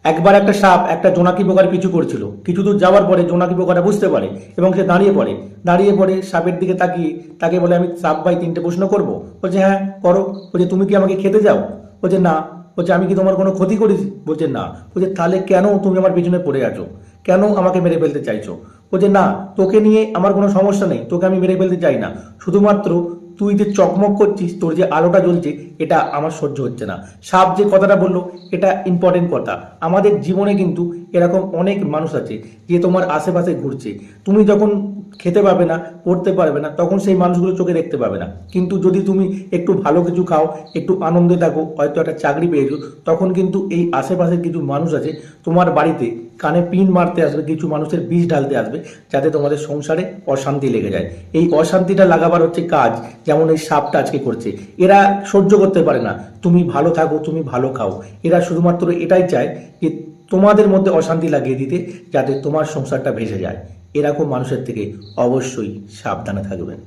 একবার একটা সাপ একটা জোনাকি পোকার পিছু করছিল। কিছু দূর যাওয়ার পরে জোনাকি পোকাটা বুঝতে পারে এবং সে দাঁড়িয়ে পড়ে সাপের দিকে তাকিয়ে তাকে বলে, আমি সাপ ভাই 3টে প্রশ্ন করব? বলছে হ্যাঁ করো। বলছে তুমি কি আমাকে খেতে যাও? বলছে না। বলছে আমি কি তোমার কোনো ক্ষতি করেছি? বলছে না। বলছে তাহলে কেন তুমি আমার পেছনে পড়ে আছো? কেন আমাকে মেরে ফেলতে চাইছো? বলছে না, তোকে নিয়ে আমার কোনো সমস্যা নেই, তোকে আমি মেরে ফেলতে চাই না, শুধুমাত্র তুই যে চকমক করছিস, তোর যে আলোটা জ্বলছে, এটা আমার সহ্য হচ্ছে না। সাপ যে কথাটা বললো, এটা ইম্পর্টেন্ট কথা। আমাদের জীবনে কিন্তু এরকম অনেক মানুষ আছে যে তোমার আশেপাশে ঘুরছে। তুমি যখন খেতে পাবে না, পড়তে পারবে না, তখন সেই মানুষগুলো চোখে দেখতে পাবে না। কিন্তু যদি তুমি একটু ভালো কিছু খাও, একটু আনন্দে থাকো, হয়তো একটা চাকরি পেয়েছো, তখন কিন্তু এই আশেপাশের কিছু মানুষ আছে তোমার বাড়িতে কানে পিন মারতে আসবে, কিছু মানুষের বিষ ঢালতে আসবে, যাতে তোমাদের সংসারে অশান্তি লেগে যায়। এই অশান্তিটা লাগাবার হচ্ছে কাজ, যেমন এই সাপটা আজকে করছে। এরা সহ্য করতে পারে না তুমি ভালো থাকো, তুমি ভালো খাও। এরা শুধুমাত্র এটাই চায় যে তোমাদের মধ্যে অশান্তি লাগিয়ে দিতে, যাতে তোমার সংসারটা ভেসে যায়। এরকম মানুষের থেকে অবশ্যই সাবধানে থাকবেন।